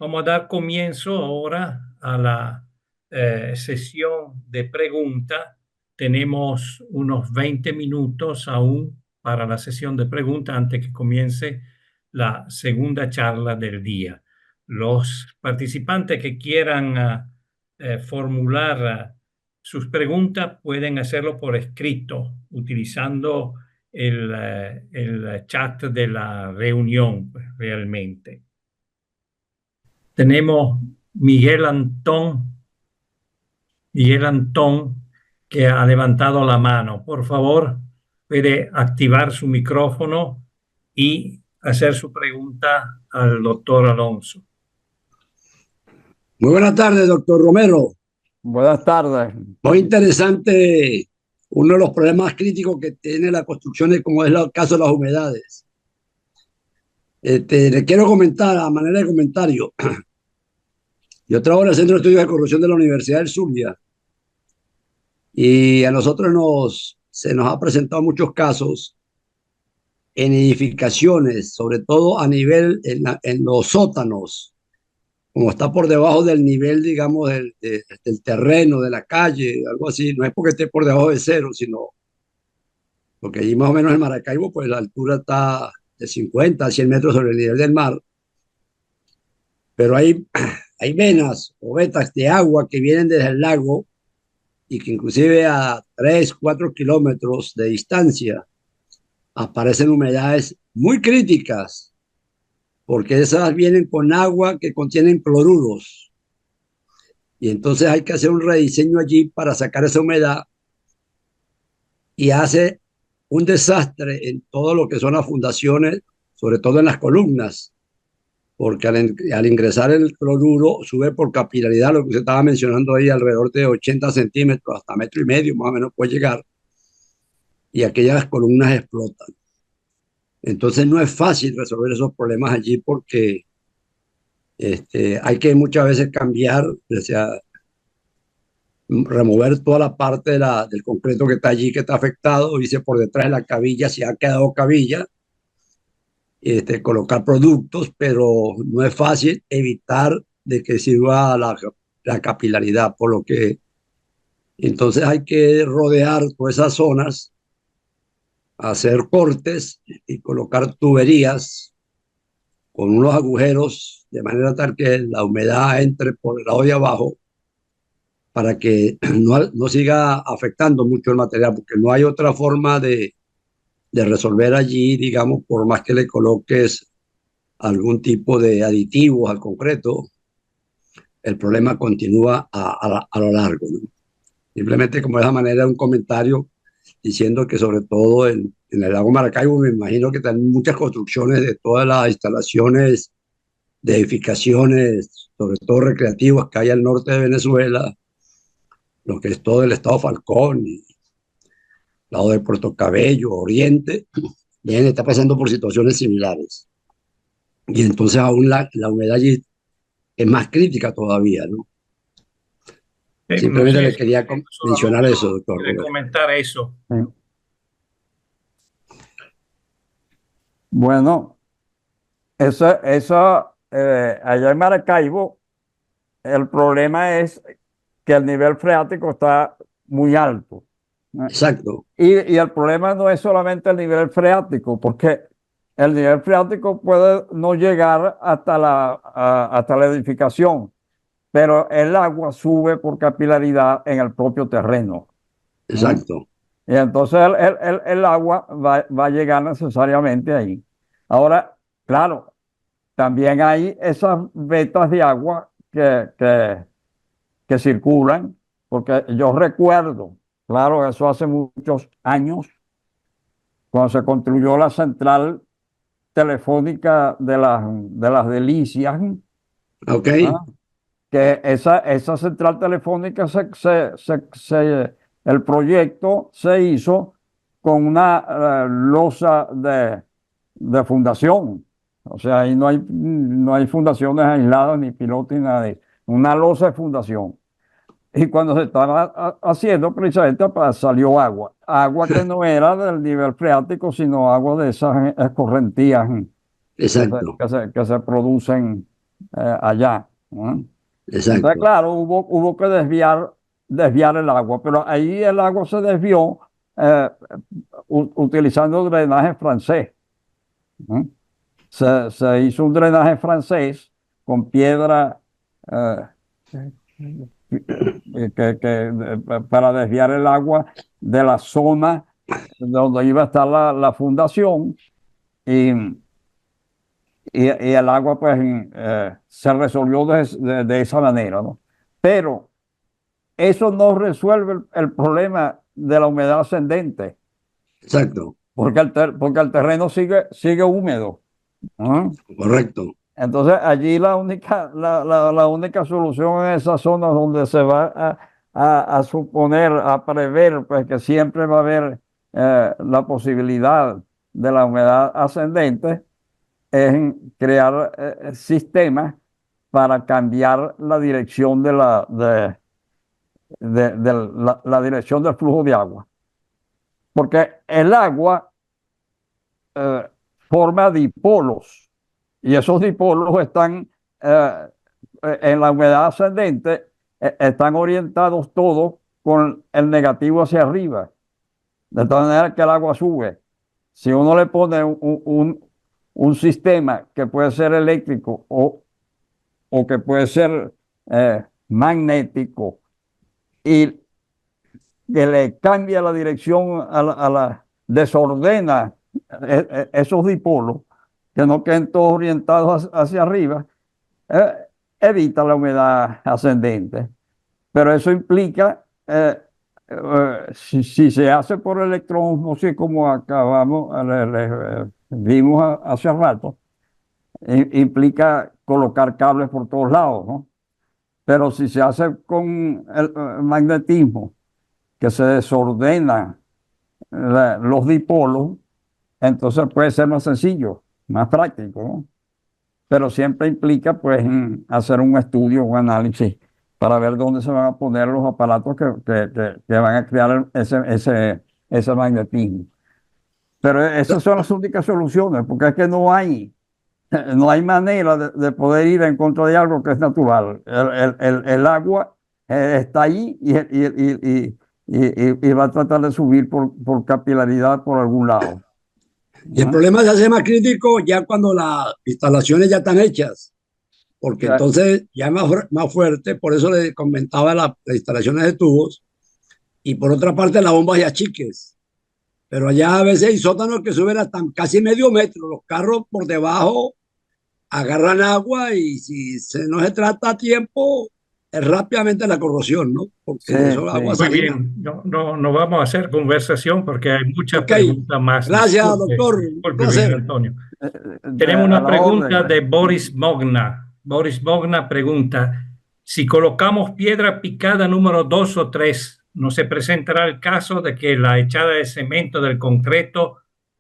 Vamos a dar comienzo ahora a la sesión de preguntas. Tenemos unos 20 minutos aún para la sesión de preguntas antes que comience la segunda charla del día. Los participantes que quieran formular sus preguntas pueden hacerlo por escrito utilizando el chat de la reunión, pues, realmente. Tenemos Miguel Antón, Miguel Antón, que ha levantado la mano. Por favor, puede activar su micrófono y hacer su pregunta al doctor Alonso. Muy buenas tardes, doctor Romero. Buenas tardes. Muy interesante uno de los problemas críticos que tiene la construcción, como es el caso de las humedades. Le quiero comentar, a manera de comentario, yo trabajo en el Centro de Estudios de Corrupción de la Universidad del Zulia y a nosotros se nos ha presentado muchos casos en edificaciones, sobre todo a nivel en los sótanos, como está por debajo del nivel, digamos, del terreno, de la calle, algo así. No es porque esté por debajo de cero, sino porque allí más o menos en Maracaibo, pues la altura está de 50 a 100 metros sobre el nivel del mar. Pero hay venas o vetas de agua que vienen desde el lago y que inclusive a 3, 4 kilómetros de distancia aparecen humedades muy críticas, porque esas vienen con agua que contienen cloruros. Y entonces hay que hacer un rediseño allí para sacar esa humedad y hace un desastre en todo lo que son las fundaciones, sobre todo en las columnas, porque al ingresar el cloruro sube por capilaridad, lo que usted estaba mencionando ahí, alrededor de 80 centímetros, hasta metro y medio más o menos puede llegar, y aquellas columnas explotan. Entonces no es fácil resolver esos problemas allí porque hay que muchas veces cambiar, o sea, remover toda la parte del concreto que está allí, que está afectado, irse por detrás de la cabilla, si ha quedado cabilla, colocar productos, pero no es fácil evitar de que sirva la capilaridad, por lo que entonces hay que rodear todas esas zonas, hacer cortes y colocar tuberías con unos agujeros de manera tal que la humedad entre por el lado de abajo para que no siga afectando mucho el material, porque no hay otra forma de resolver allí, digamos, por más que le coloques algún tipo de aditivos al concreto, el problema continúa a lo largo, ¿no? Simplemente como de esa manera un comentario diciendo que sobre todo en el lago Maracaibo me imagino que también muchas construcciones de todas las instalaciones de edificaciones, sobre todo recreativas que hay al norte de Venezuela, lo que es todo el estado Falcón y lado de Puerto Cabello, Oriente, bien, está pasando por situaciones similares. Y entonces aún la humedad allí es más crítica todavía, ¿no? No Simplemente sé le si quería el profesor mencionar Alonso eso, doctor quiere Roberto. comentar eso. Bueno, allá en Maracaibo, el problema es que el nivel freático está muy alto. Exacto, Y el problema no es solamente el nivel freático, porque el nivel freático puede no llegar hasta la edificación, pero el agua sube por capilaridad en el propio terreno. exacto. Y entonces el agua va a llegar necesariamente ahí. Ahora, claro, también hay esas vetas de agua que circulan, porque yo recuerdo, claro, eso hace muchos años, cuando se construyó la central telefónica de las Delicias, Ok, ¿ah? Que esa central telefónica, el proyecto se hizo con una losa de fundación. O sea, ahí no hay fundaciones aisladas, ni pilotos, ni nada de eso. Una losa de fundación. Y cuando se estaba haciendo, precisamente salió agua. Agua que no era del nivel freático, sino agua de esas escorrentías que se, exacto. que se, que se producen. allá. ¿No? Entonces, Exacto, claro, hubo que desviar el agua, pero ahí el agua se desvió eh, utilizando drenaje francés. ¿No? Se hizo un drenaje francés con piedra eh, para desviar el agua de la zona donde iba a estar la fundación y, y el agua pues se resolvió de esa manera, ¿no? Pero eso no resuelve el problema de la humedad ascendente, exacto, porque el terreno sigue húmedo. ¿No? correcto. Entonces, allí la única solución en esas zonas donde se va a suponer, a prever, pues que siempre va a haber la posibilidad de la humedad ascendente, es en crear sistemas para cambiar la dirección la dirección del flujo de agua. Porque el agua eh, forma dipolos y esos dipolos están en la humedad ascendente, están orientados todos con el negativo hacia arriba, de tal manera que el agua sube. Si uno le pone un sistema que puede ser eléctrico o que puede ser magnético y que le cambia la dirección desordena esos dipolos, que no queden todos orientados hacia arriba, eh, evita la humedad ascendente. Pero eso implica, si se hace por electroosmosis, como acabamos, vimos hace rato, implica colocar cables por todos lados, ¿no? Pero si se hace con el magnetismo, que se desordenan los dipolos, entonces puede ser más sencillo, más práctico, ¿no? Pero siempre implica pues hacer un estudio, un análisis para ver dónde se van a poner los aparatos que van a crear ese magnetismo. Pero esas son las únicas soluciones, porque es que no hay manera de poder ir en contra de algo que es natural. El agua está ahí y va a tratar de subir por capilaridad por algún lado. Y el ¿No? problema se hace más crítico ya cuando las instalaciones ya están hechas, O porque sea, entonces ya es más fuerte, por eso le comentaba las instalaciones de tubos, y por otra parte las bombas y achiques. Pero allá a veces hay sótanos que suben hasta casi medio metro, los carros por debajo agarran agua y si no se trata a tiempo, es rápidamente la corrosión, ¿no? sí, Porque eso es agua sí. Muy salina. bien, no vamos a hacer conversación porque hay muchas Ok, preguntas más. gracias, doctor. Un Disculpe, Miguel placer. Antonio. Tenemos A una la pregunta orden. de Boris Mogna. Boris Mogna pregunta, si colocamos piedra picada número 2 o 3, ¿no se presentará el caso de que la echada de cemento del concreto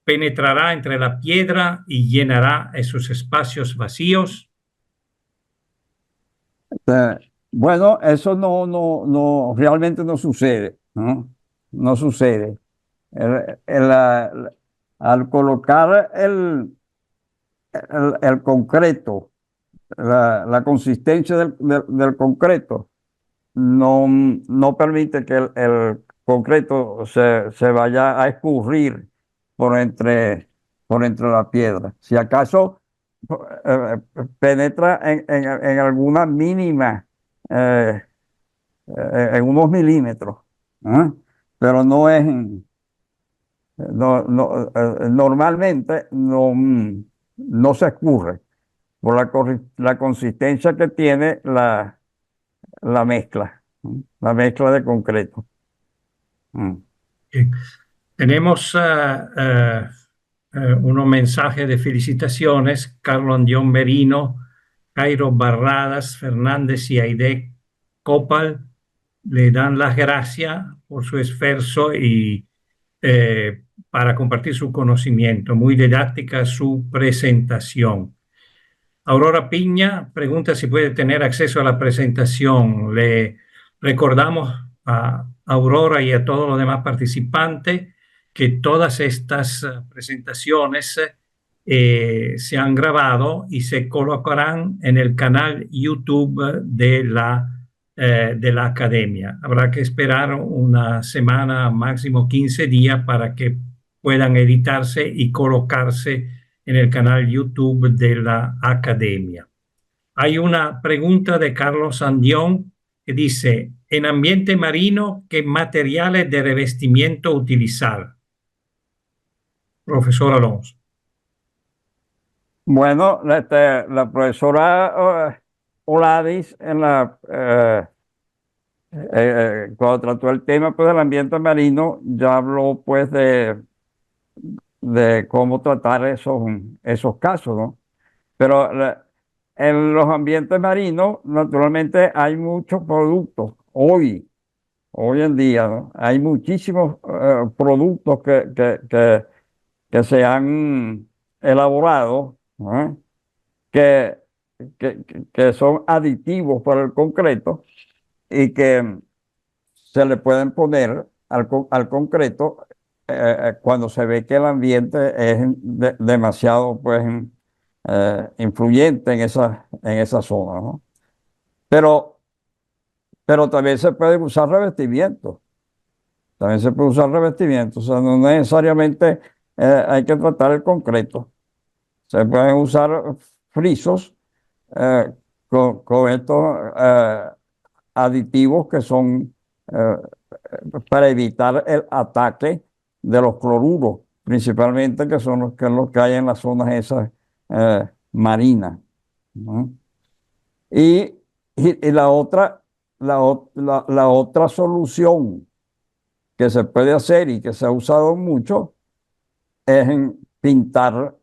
penetrará entre la piedra y llenará esos espacios vacíos? Bueno, eso realmente no sucede, ¿no? No sucede. Al colocar el concreto, la consistencia del concreto, no permite que el concreto se vaya a escurrir por entre, por entre la piedra. Si acaso penetra en alguna mínima, eh, en unos milímetros, ¿ah? Pero normalmente no se escurre por la consistencia que tiene la mezcla de concreto. Mm. Bien. Tenemos unos mensajes de felicitaciones. Carlos Andión Merino, Jairo Barradas Fernández y Aide Copal le dan las gracias por su esfuerzo y para compartir su conocimiento. Muy didáctica su presentación. Aurora Piña pregunta si puede tener acceso a la presentación. Le recordamos a Aurora y a todos los demás participantes que todas estas presentaciones se han grabado y se colocarán en el canal YouTube de la academia. Habrá que esperar una semana, máximo 15 días, para que puedan editarse y colocarse en el canal YouTube de la academia. Hay una pregunta de Carlos Andión que dice: en ambiente marino, ¿qué materiales de revestimiento utilizar? Profesor Alonso. Bueno, la profesora Oladis cuando trató el tema pues, del ambiente marino, ya habló pues de cómo tratar esos casos, ¿no? Pero en los ambientes marinos, naturalmente, hay muchos productos. Hoy en día, ¿no? Hay muchísimos productos que se han elaborado, ¿no? que, que son aditivos para el concreto y que se le pueden poner al concreto cuando se ve que el ambiente es demasiado pues, influyente en esa zona, ¿no? Pero, pero también se puede usar revestimiento. También se puede usar revestimiento. O sea, no necesariamente hay que tratar el concreto. Se pueden usar frisos con estos aditivos que son eh, para evitar el ataque de los cloruros, principalmente que son los que hay en las zonas esas marinas, ¿no? Y, y la otra solución que se puede hacer y que se ha usado mucho es en pintar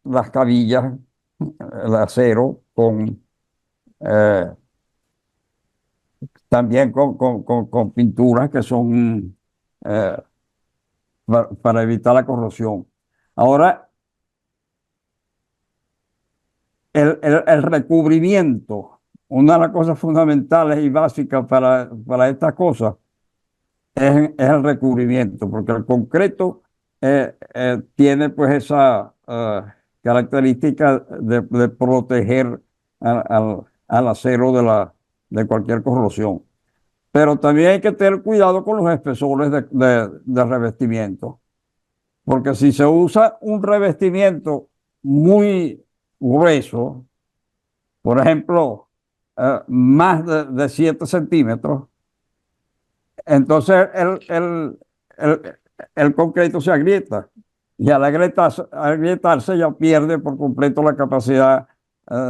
las cabillas, el acero, eh, también con pinturas que son eh, para evitar la corrosión. Ahora, el recubrimiento, una de las cosas fundamentales y básicas para estas cosas es el recubrimiento, porque el concreto tiene pues esa característica de proteger al acero de cualquier corrosión. Pero también hay que tener cuidado con los espesores de revestimiento, porque si se usa un revestimiento muy grueso, por ejemplo, más de 7 centímetros, entonces el concreto se agrieta y al agrietarse ya pierde por completo la capacidad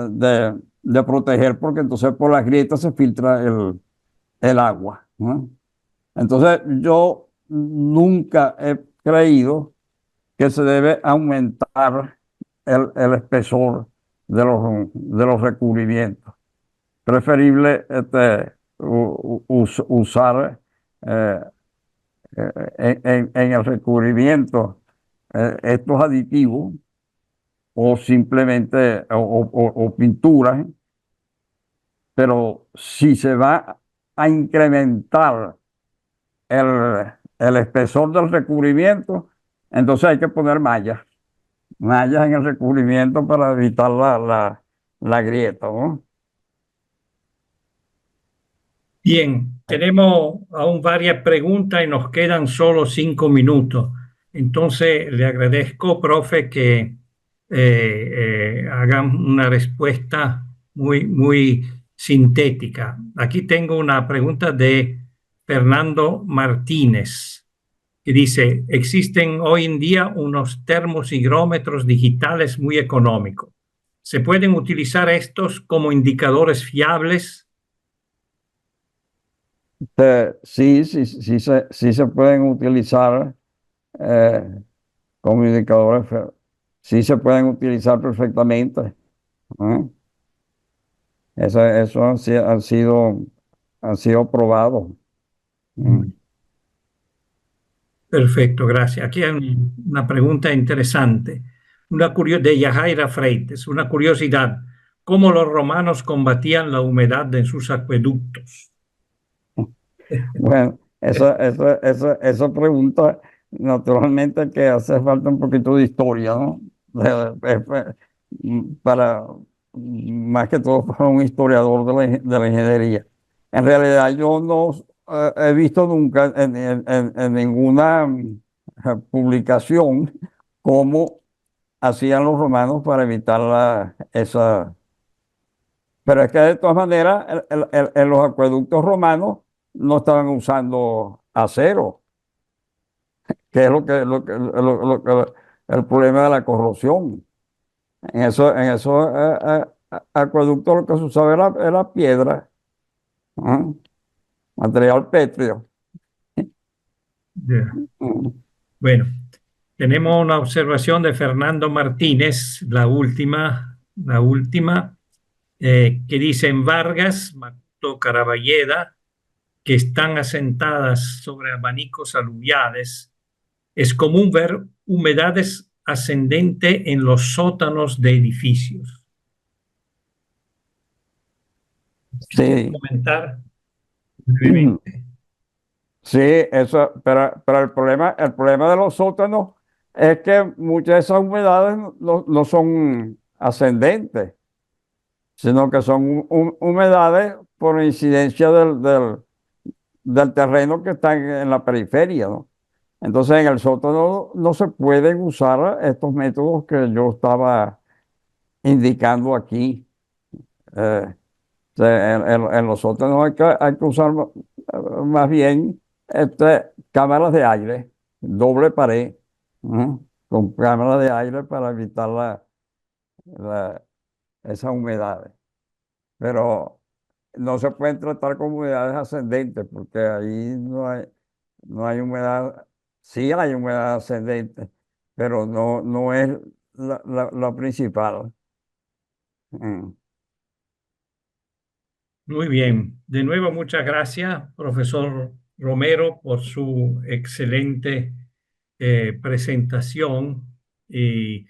de proteger, porque entonces por las grietas se filtra el agua, ¿no? Entonces yo nunca he creído que se debe aumentar el espesor de los recubrimientos. Preferible usar en el recubrimiento estos aditivos o simplemente o pinturas, pero si se va a incrementar el espesor del recubrimiento, entonces hay que poner mallas en el recubrimiento para evitar la grieta, ¿no? Bien, tenemos aún varias preguntas y nos quedan solo 5 minutos. Entonces, le agradezco, profe, que hagan una respuesta muy sintética. Aquí tengo una pregunta de Fernando Martínez, que dice: existen hoy en día unos termosigrómetros digitales muy económicos. ¿Se pueden utilizar estos como indicadores fiables? Sí se pueden utilizar eh, como indicadores, sí se pueden utilizar perfectamente, ¿eh? Eso han sido probados. Perfecto, gracias. Aquí hay una pregunta interesante, de Yajaira Freites, una curiosidad: ¿cómo los romanos combatían la humedad en sus acueductos? Bueno, esa pregunta, naturalmente que hace falta un poquito de historia, ¿no? para, más que todo para un historiador de la ingeniería. En realidad yo no he visto nunca en ninguna publicación cómo hacían los romanos para evitar esa. Pero es que de todas maneras en los acueductos romanos no estaban usando acero, que es el problema de la corrosión. En esos acueductos lo que se usaba era piedra, ¿ah? Material pétreo. Ya. Mm. Bueno, tenemos una observación de Fernando Martínez, la última, que dice en Vargas, Mato Caraballeda, que están asentadas sobre abanicos aluviales. Es común ver humedades ascendentes en los sótanos de edificios. Si quieres Sí. comentar brevemente. Sí, eso, pero el problema de los sótanos es que muchas de esas humedades no son ascendentes, sino que son humedades por incidencia del terreno que está en la periferia, ¿no? Entonces en el sótano no se pueden usar estos métodos que yo estaba indicando aquí. Eh, sea, en los sótanos hay que usar más bien cámaras de aire, doble pared, ¿no? Con cámaras de aire para evitar la- esas humedades. Pero no se pueden tratar con humedades ascendentes porque ahí no hay humedad, sí hay humedad ascendente, pero no es la principal. Mm. Muy bien. De nuevo, muchas gracias, profesor Romero, por su excelente presentación. Y